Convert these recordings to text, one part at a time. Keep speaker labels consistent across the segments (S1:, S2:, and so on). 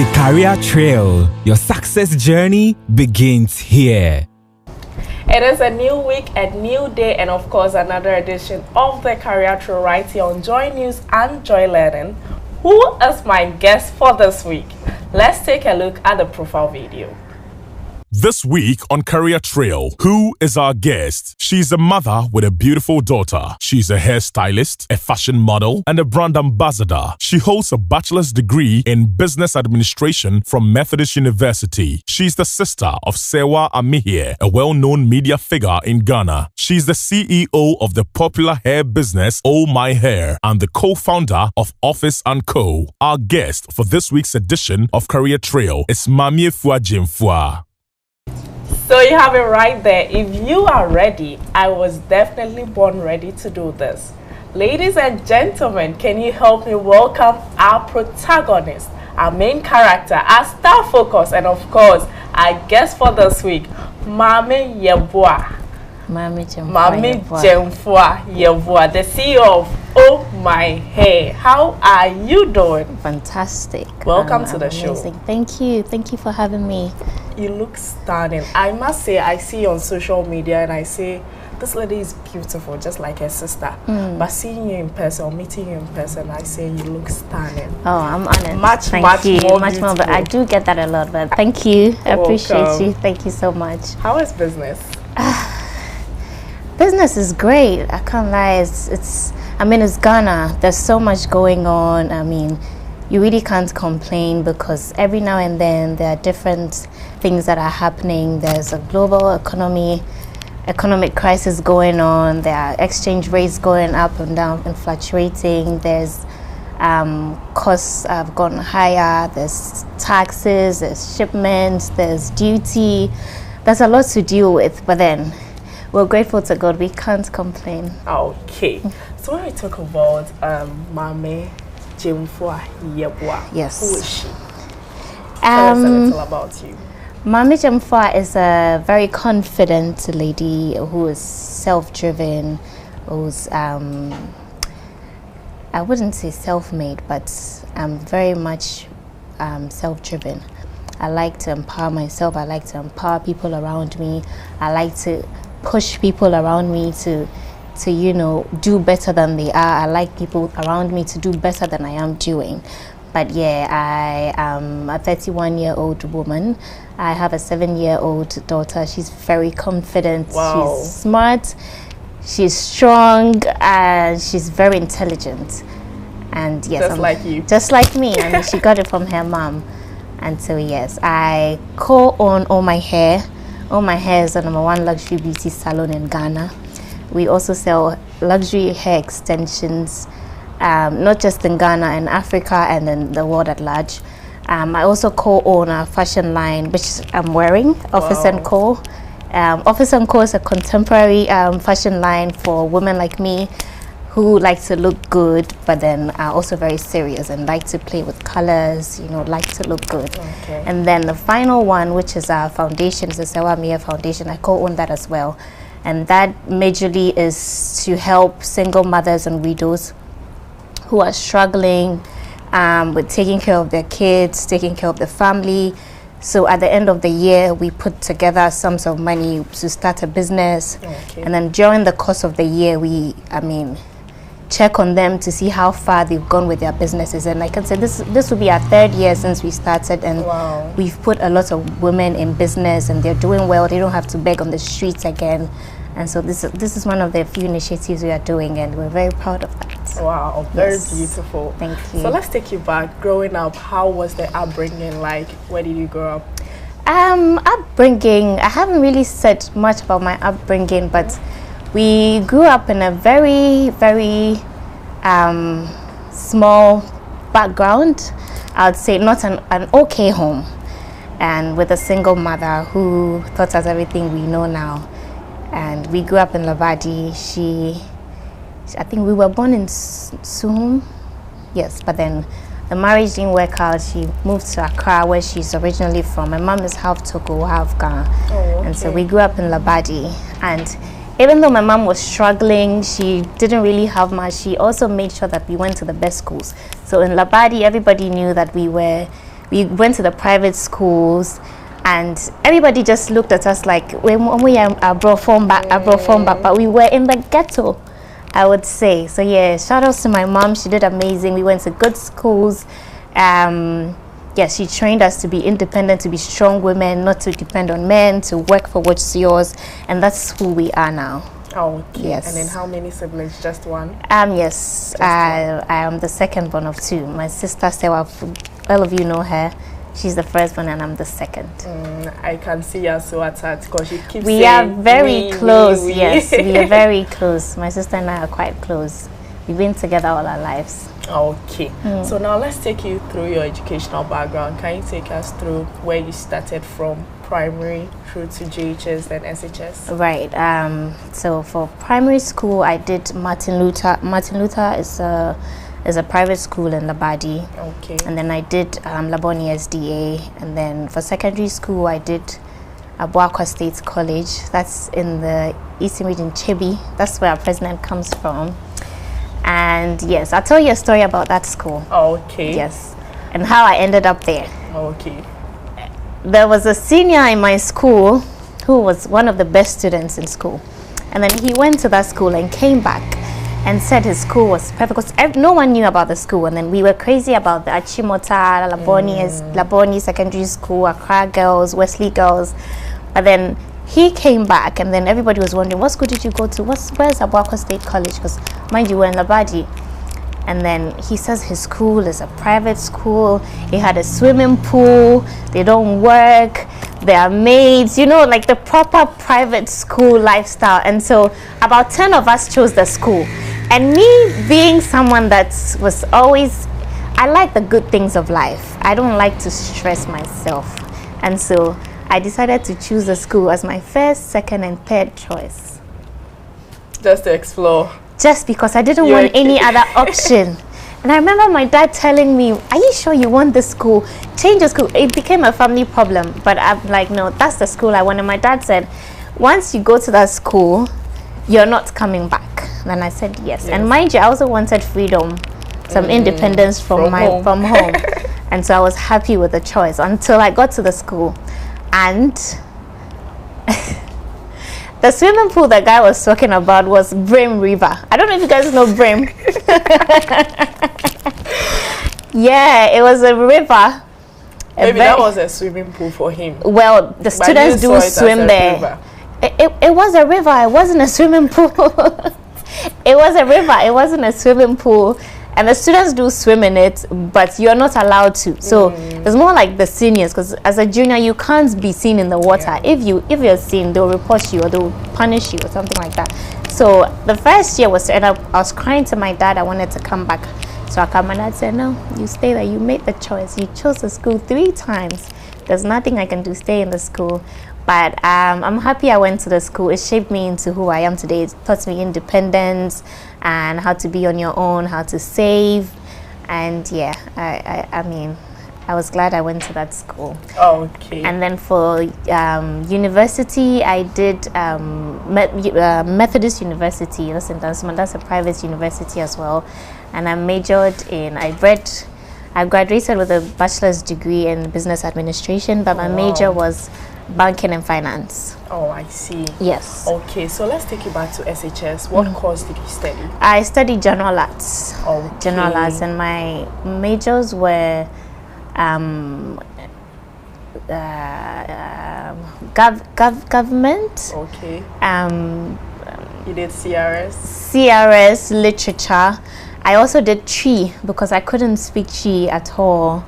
S1: The Career Trail. Your success journey begins here.
S2: It is a new week, a new day, and of course another edition of the Career Trail right here on JoyNews and Joy Learning. Who is my guest for this week? Let's take a look at the profile video.
S3: This week on Career Trail, who is our guest? She's a mother with a beautiful daughter. She's a hairstylist, a fashion model, and a brand ambassador. She holds a bachelor's degree in business administration from Methodist University. She's the sister of Serwaa Amihere, a well-known media figure in Ghana. She's the CEO of the popular hair business Oh My Hair and the co-founder of Office & Co. Our guest for this week's edition of Career Trail is Mami Gyamfua.
S2: So you have it right there. If you are ready, I was definitely born ready to do this. Ladies and gentlemen, can you help me welcome our protagonist, our main character, our star focus, and of course, our guest for this week, Mami Yeboah.
S4: Mami
S2: Gyamfua Yeboah, the CEO of Oh My Hair. How are you doing?
S4: Fantastic.
S2: Welcome to the
S4: amazing.
S2: show.
S4: Thank you. Thank you for having me.
S2: You look stunning. I must say, I see you on social media and I say, this lady is beautiful, just like her sister. But seeing you in person or meeting you in person, I say you look stunning.
S4: Oh, I'm honored.
S2: Much more.
S4: But I do get that a lot. But thank you. I appreciate you. Thank you so much.
S2: How is business?
S4: Business is great. I can't lie. It's Ghana. There's so much going on. I mean, you really can't complain because every now and then there are different things that are happening. There's a global economic crisis going on. There are exchange rates going up and down and fluctuating. There's costs have gone higher. There's taxes, there's shipments, there's duty. There's a lot to deal with, but then we're grateful to God. We can't complain.
S2: Okay. So when we talk about Mami Gyamfua Yeboah,
S4: yes,
S2: who is she? Tell us a little about you.
S4: Mami Gyamfua is a very confident lady who is self-driven, who's I wouldn't say self-made, but very much self-driven. I like to empower myself. I like to empower people around me. I like to push people around me to do better than they are. I like people around me to do better than I am doing. But yeah, I am a 31-year-old woman. I have a 7-year-old daughter. She's very confident.
S2: Wow.
S4: She's smart. She's strong. And she's very intelligent. And yes,
S2: just like you.
S4: Just like me. I mean, she got it from her mom. And so yes, I co-own Oh My Hair. Oh My Hair is the #1 luxury beauty salon in Ghana. We also sell luxury hair extensions, not just in Ghana, in Africa, and in the world at large. I also co-own a fashion line, which I'm wearing, Office & Co. Office & Co is a contemporary fashion line for women like me who like to look good, but then are also very serious and like to play with colors, like to look good.
S2: Okay.
S4: And then the final one, which is our foundation, is the Serwaa Amihere Foundation. I co-own that as well. And that majorly is to help single mothers and widows who are struggling with taking care of their kids, taking care of the family. So at the end of the year, we put together sums of money to start a business.
S2: Okay.
S4: And then during the course of the year, we check on them to see how far they've gone with their businesses. And like I said, this will be our 3rd year since we started, and
S2: wow,
S4: we've put a lot of women in business and they're doing well. They don't have to beg on the streets again. And so this is one of the few initiatives we are doing, and we're very proud of that.
S2: Wow, very beautiful.
S4: Thank you.
S2: So let's take you back. Growing up, how was the upbringing like? Where did you grow up?
S4: Upbringing, I haven't really said much about my upbringing, but we grew up in a very, very small background. I would say not an okay home, and with a single mother who taught us everything we know now. And we grew up in Labadi. I think we were born in Suhum, yes, but then the marriage didn't work out. She moved to Accra, where she's originally from. My mom is half Togo, half Ghana.
S2: Oh, okay.
S4: And so we grew up in Labadi. And even though my mom was struggling, she didn't really have much. She also made sure that we went to the best schools. So in Labadi, everybody knew that we were We went to the private schools, and everybody just looked at us like we are brought from back, but we were in the ghetto, I would say. So yeah, shout outs to my mom. She did amazing. We went to good schools. Yeah, she trained us to be independent, to be strong women, not to depend on men, to work for what's yours, and that's who we are now.
S2: Oh, okay.
S4: Yes.
S2: And then how many siblings? Just one?
S4: Yes. I am the second born of two. My sister Serwaa, all of you know her. She's the first one, and I'm the second.
S2: I can see her so attached because she keeps
S4: we
S2: saying
S4: are very close.
S2: we.
S4: Yes, we are very close. My sister and I are quite close. We've been together all our lives.
S2: Okay. So now let's take you through your educational background. Can you take us through where you started from primary through to JHS then SHS?
S4: Right. So for primary school, I did Martin Luther. Martin Luther is a private school in Labadi.
S2: Okay.
S4: And then I did Laboni SDA. And then for secondary school, I did Abuakwa State College. That's in the Eastern Region, Chebi. That's where our president comes from. And yes, I'll tell you a story about that school.
S2: Okay.
S4: Yes. And how I ended up there.
S2: Okay.
S4: There was a senior in my school who was one of the best students in school. And then he went to that school and came back and said his school was perfect because no one knew about the school. And then we were crazy about the Achimota, Laboni Secondary School, Accra Girls, Wesley Girls. But then he came back, and then everybody was wondering, what school did you go to? Where's Abuakwa State College? Because mind you, we're in Labadi. And then he says his school is a private school. It had a swimming pool. They don't work. There are maids, you know, like the proper private school lifestyle. And so about 10 of us chose the school. And me being someone that was always, I like the good things of life. I don't like to stress myself. And so I decided to choose the school as my first, second, and third choice.
S2: Just to explore.
S4: Just because I didn't want any other option. And I remember my dad telling me, are you sure you want this school? Change the school. It became a family problem. But I'm like, no, that's the school I want. And my dad said, once you go to that school, you're not coming back. And I said, yes. And mind you, I also wanted freedom, some independence from home. And so I was happy with the choice until I got to the school. And the swimming pool the guy was talking about was Brim River. I don't know if you guys know Brim. Yeah, it was a river.
S2: Maybe that was a swimming pool for him.
S4: Well, the students do swim there. It was a river. It wasn't a swimming pool. It was a river. It wasn't a swimming pool. And the students do swim in it, but you're not allowed to. So it's more like the seniors, because as a junior, you can't be seen in the water. If you're seen, they'll report you or they'll punish you or something like that. So the first year was, and I was crying to my dad. I wanted to come back. So I come and dad said, no, you stay there. You made the choice. You chose the school 3 times. There's nothing I can do. Stay in the school. But I'm happy I went to the school. It shaped me into who I am today. It taught me independence and how to be on your own, how to save. And yeah, I mean, I was glad I went to that school.
S2: Okay.
S4: And then for university, I did Methodist University. That's a private university as well. And I majored in, I graduated with a bachelor's degree in business administration, but my major was banking and finance.
S2: Oh, I see.
S4: Yes.
S2: Okay, so let's take you back to SHS. What course did you study?
S4: I studied general arts.
S2: Okay.
S4: General arts, and my majors were government.
S2: Okay. You did
S4: CRS, literature. I also did Chi because I couldn't speak Chi at all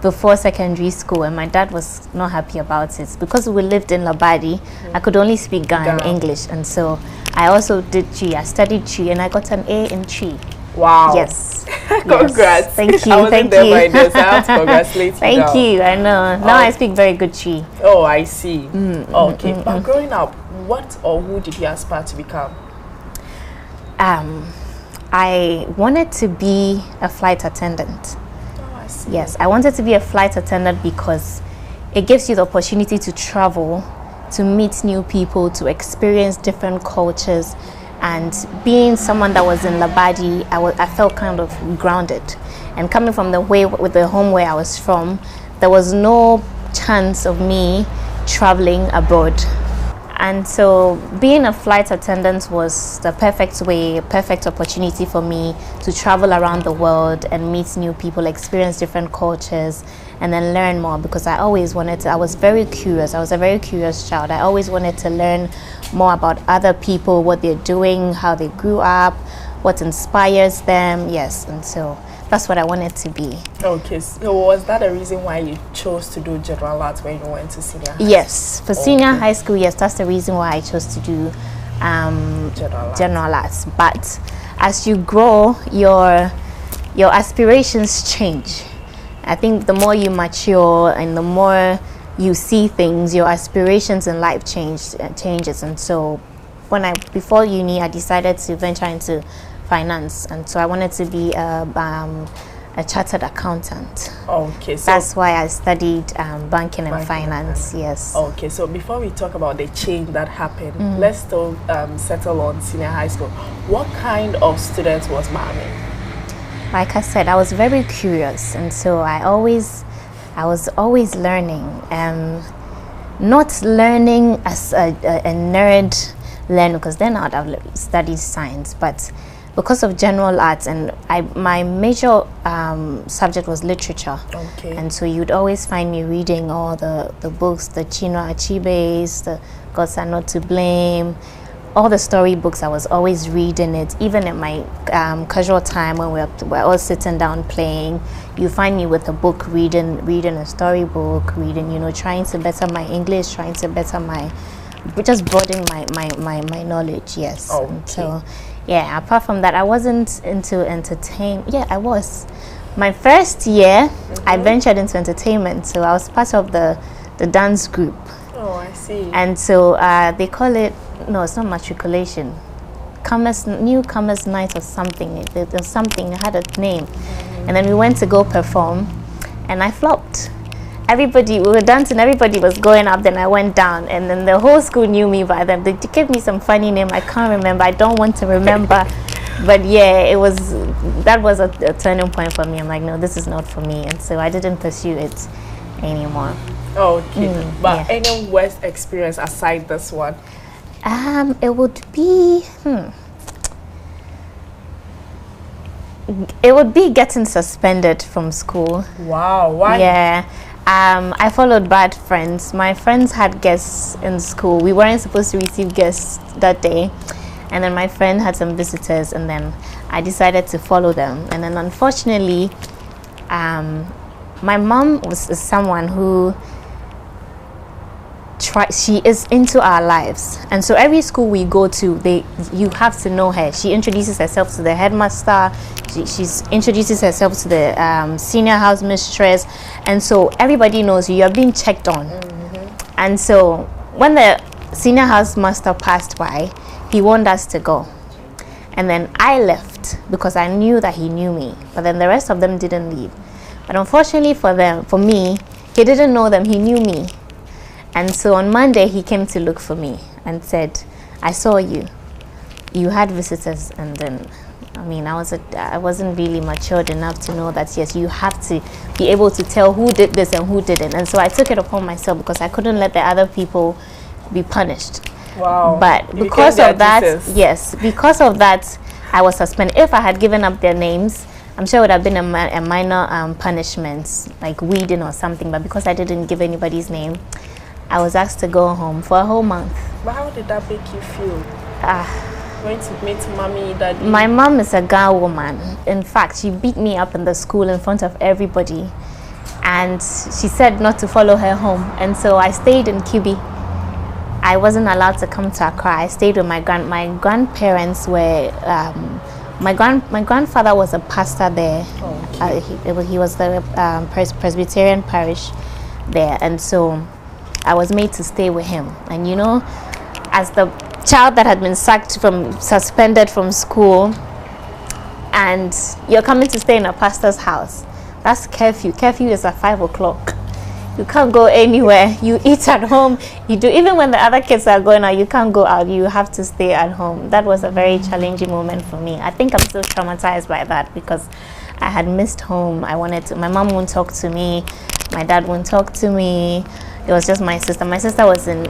S4: before secondary school, and my dad was not happy about it because we lived in Labadi. I could only speak Ghana English, and so I also did Chi. I studied Chi, and I got an A in Chi.
S2: Wow.
S4: Yes.
S2: Congrats.
S4: Yes. Thank you.
S2: I wasn't there by this. I have to congratulate you.
S4: Thank you. I know. Now I speak very good Chi.
S2: Oh, I see. Okay. But growing up, what or who did you aspire to become?
S4: I wanted to be a flight attendant.
S2: Oh, I see.
S4: Yes, I wanted to be a flight attendant because it gives you the opportunity to travel, to meet new people, to experience different cultures. And being someone that was in Labadi, I felt kind of grounded. And coming from the home where I was from, there was no chance of me traveling abroad. And so being a flight attendant was the perfect opportunity for me to travel around the world and meet new people, experience different cultures, and then learn more, because I always wanted to. I was very curious. I was a very curious child. I always wanted to learn more about other people, what they're doing, how they grew up, what inspires them. Yes, and so that's what I wanted to be.
S2: Okay, so was that a reason why you chose to do general arts when you went to senior high
S4: Yes, for senior high school, yes, that's the reason why I chose to do general arts. But as you grow, your aspirations change. I think the more you mature and the more you see things, your aspirations in life changes. And so before uni, I decided to venture into finance, and so I wanted to be a chartered accountant.
S2: Okay, so
S4: that's why I studied banking and finance. Yes.
S2: Okay, so before we talk about the change that happened, let's still settle on senior high school. What kind of student was Mami?
S4: Like I said, I was very curious, and so I was always learning. Not learning as a nerd learner, because then I would have studied science, but because of general arts, and my major subject was literature.
S2: Okay.
S4: And so you'd always find me reading all the books, the Chinua Achebes, the Gods Are Not to Blame, all the story books. I was always reading it. Even at my casual time when we're all sitting down playing, you find me with a book, reading a storybook, trying to better my English, trying to better just broaden my knowledge. Yes.
S2: Okay.
S4: So yeah, apart from that, I wasn't into entertainment. Yeah, I was. My first year, I ventured into entertainment, so I was part of the dance group.
S2: Oh, I see.
S4: And so they call it, no, it's not matriculation, newcomers night or something. There's something, it had a name. And then we went to go perform, and I flopped. We were dancing, everybody was going up, then I went down, and then the whole school knew me by then. They gave me some funny name, I can't remember, I don't want to remember. But yeah, that was a turning point for me. I'm like, no, this is not for me, and so I didn't pursue it anymore.
S2: Okay, but yeah. Any worst experience aside this one?
S4: It would be, it would be getting suspended from school.
S2: Wow, why?
S4: Yeah. I followed bad friends. My friends had guests in school. We weren't supposed to receive guests that day. And then my friend had some visitors, and then I decided to follow them. And then unfortunately, my mom was someone who she is into our lives, and so every school we go to, you have to know her. She introduces herself to the headmaster, she introduces herself to the senior house mistress, and so everybody knows you are being checked on. And so when the senior house master passed by, he wanted us to go, and then I left because I knew that he knew me, but then the rest of them didn't leave. But unfortunately for me, he didn't know them, he knew me. And so on Monday, he came to look for me and said, I saw you. You had visitors. And then, I mean, I wasn't really matured enough to know that, yes, you have to be able to tell who did this and who didn't. And so I took it upon myself because I couldn't let the other people be punished.
S2: Wow.
S4: But because of that, yes, because of that, I was suspended. If I had given up their names, I'm sure it would have been a minor punishment, like weeding or something. But because I didn't give anybody's name, I was asked to go home for a whole month.
S2: But how did that make you feel? Going to meet mommy, daddy?
S4: My mom is a girl woman. In fact, she beat me up in the school in front of everybody. And she said not to follow her home. And so I stayed in Kibi. I wasn't allowed to come to Accra. I stayed with my grandparents were, my grandfather was a pastor there. Okay. He was the Presbyterian parish there. And so I was made to stay with him. And you know, as the child that had been suspended from school, and you're coming to stay in a pastor's house, that's curfew. Curfew is at 5 o'clock. You can't go anywhere. You eat at home. You do, even when the other kids are going out, you can't go out. You have to stay at home. That was a very challenging moment for me. I think I'm still traumatized by that because I had missed home. My mom won't talk to me. My dad wouldn't talk to me. It was just my sister. My sister was in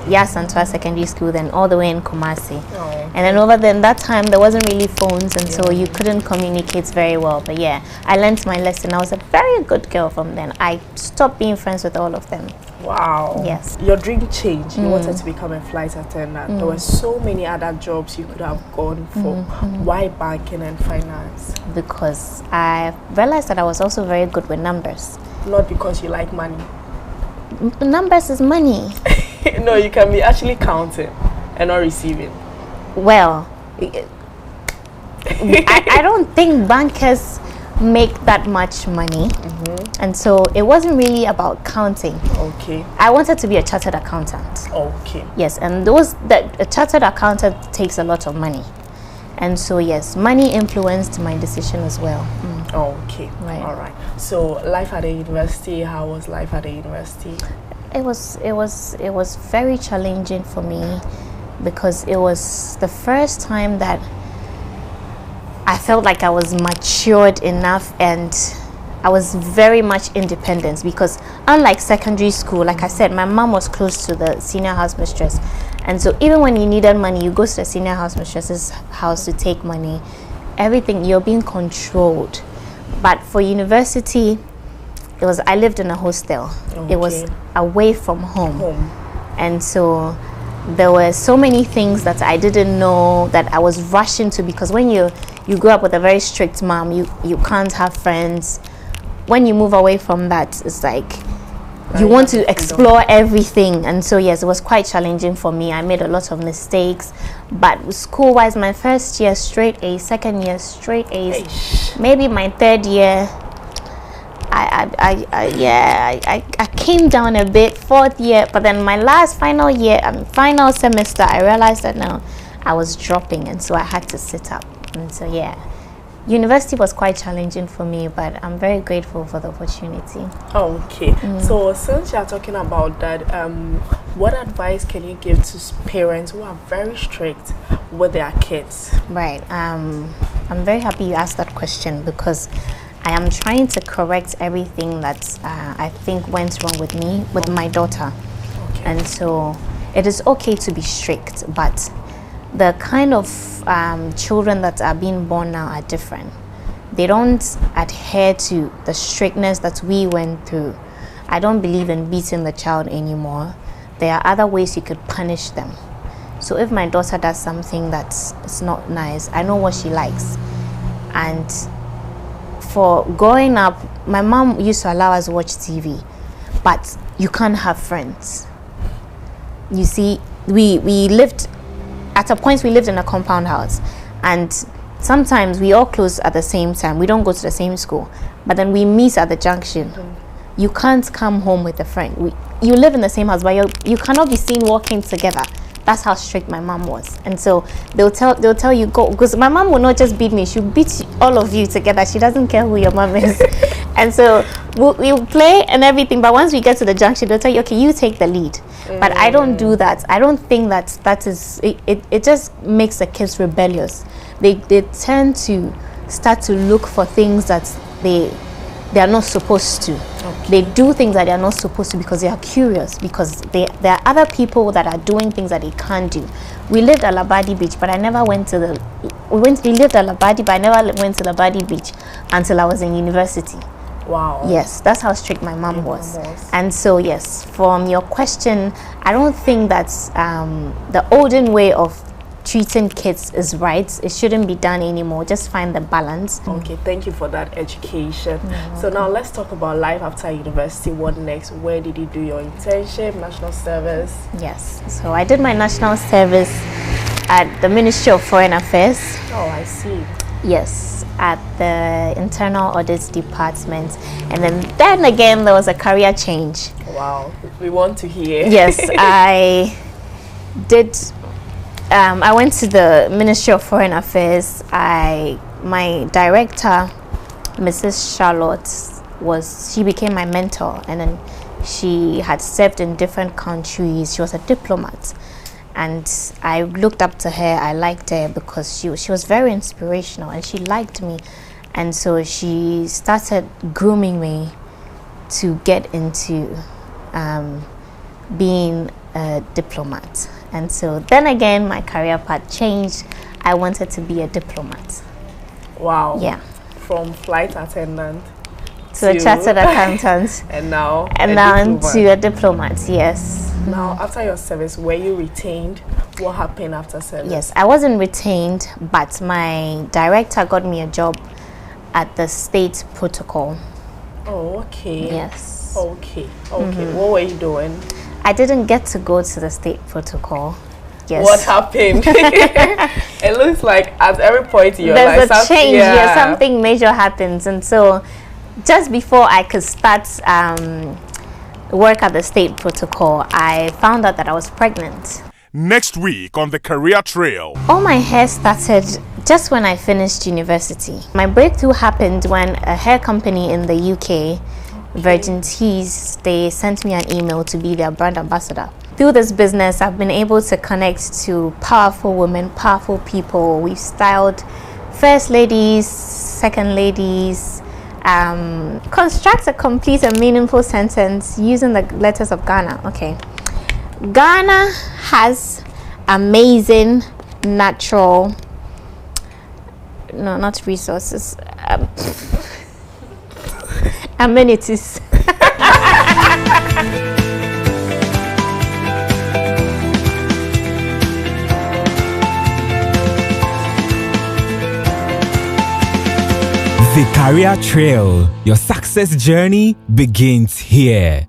S4: Yasantua Secondary School, then all the way in Kumasi.
S2: Oh.
S4: And then over then that time there wasn't really phones, and so you couldn't communicate very well. But yeah, I learned my lesson. I was a very good girl from then. I stopped being friends with all of them.
S2: Wow.
S4: Yes.
S2: Your dream changed. You wanted to become a flight attendant. There were so many other jobs you could have gone for. Why banking and finance?
S4: Because I realized that I was also very good with numbers.
S2: Not because you like money.
S4: Numbers is money.
S2: No, you can be actually counting and not receiving.
S4: Well, I don't think bankers make that much money, and so it wasn't really about counting.
S2: Okay.
S4: I wanted to be a chartered accountant.
S2: Okay.
S4: Yes, and a chartered accountant takes a lot of money, and so yes, money influenced my decision as well.
S2: Okay.
S4: Right.
S2: All right. So life at the university. How was life at the university?
S4: It was very challenging for me, because it was the first time that I felt like I was matured enough and I was very much independent, because unlike secondary school, like I said, my mom was close to the senior house mistress, and so even when you needed money, you go to the senior house mistress's house to take money. Everything, you're being controlled. But for university, I lived in a hostel.
S2: Okay.
S4: It was away from home. And so there were so many things that I didn't know that I was rushing to, because when you grow up with a very strict mom, you can't have friends. When you move away from that, it's like you want to explore everything. And so yes, it was quite challenging for me. I made a lot of mistakes, but school-wise, my first year straight A's, second year straight A's, maybe my third year I came down a bit, fourth year, but then my final semester, I realized that now I was dropping, and so I had to sit up. And so yeah, university was quite challenging for me, but I'm very grateful for the opportunity.
S2: Okay. So since you're talking about that, what advice can you give to parents who are very strict with their kids?
S4: Right. I'm very happy you asked that question, because I am trying to correct everything that I think went wrong with me, with my daughter.
S2: Okay.
S4: And so it is okay to be strict, but the kind of children that are being born now are different. They don't adhere to the strictness that we went through. I don't believe in beating the child anymore. There are other ways you could punish them. So if my daughter does something that's not nice, I know what she likes. And for growing up, my mom used to allow us to watch TV, but you can't have friends. You see, we lived, at a point we lived in a compound house, and sometimes we all close at the same time. We don't go to the same school, but then we meet at the junction. You can't come home with a friend. You live in the same house, but you cannot be seen walking together. That's how strict my mom was. And so they'll tell you go, because my mom will not just beat me, she'll beat all of you together. She doesn't care who your mom is. And so we'll play and everything, but once we get to the junction, they'll tell you, okay, you take the lead. But I don't do that. I don't think that is it just makes the kids rebellious. They tend to start to look for things that they are not supposed to. They do things that they are not supposed to because they are curious, because there are other people that are doing things that they can't do. We lived at Labadi Beach, but I never went to we lived at Labadi, but I never went to Labadi Beach until I was in university.
S2: Wow.
S4: Yes, that's how strict my mom was. And so yes, from your question, I don't think that's the olden way of treating kids is right. It shouldn't be done anymore. Just find the balance.
S2: Okay, thank you for that education. So now let's talk about life after university. What next? Where did you do your internship, national service?
S4: Yes, so I did my national service at the Ministry of Foreign Affairs.
S2: Oh, I see.
S4: Yes, at the Internal Audit Department. And then again, there was a career change.
S2: Wow, we want to hear.
S4: Yes, I did. I went to the Ministry of Foreign Affairs. My director, Mrs. Charlotte, she became my mentor, and then she had served in different countries. She was a diplomat, and I looked up to her. I liked her because she was very inspirational, and she liked me, and so she started grooming me to get into being a diplomat. And so then again, my career path changed. I wanted to be a diplomat.
S2: Wow.
S4: Yeah.
S2: From flight attendant
S4: to a chartered accountant.
S2: and now
S4: to a diplomat, yes.
S2: Now, after your service, were you retained? What happened after service?
S4: Yes, I wasn't retained, but my director got me a job at the state protocol.
S2: Oh, okay.
S4: Yes.
S2: Okay. What were you doing?
S4: I didn't get to go to the state protocol. Yes.
S2: What happened? It looks like at every point in your life,
S4: there's a change. Yeah, something major happens, and so just before I could start work at the state protocol, I found out that I was pregnant.
S3: Next week on the Career Trail.
S4: All my hair started just when I finished university. My breakthrough happened when a hair company in the UK, Virgin Teas, they sent me an email to be their brand ambassador. Through this business, I've been able to connect to powerful women, powerful people. We've styled first ladies, second ladies, construct a complete and meaningful sentence using the letters of Ghana. Okay. Ghana has amazing natural, no, not resources, amenities.
S1: The Career Trail. Your success journey begins here.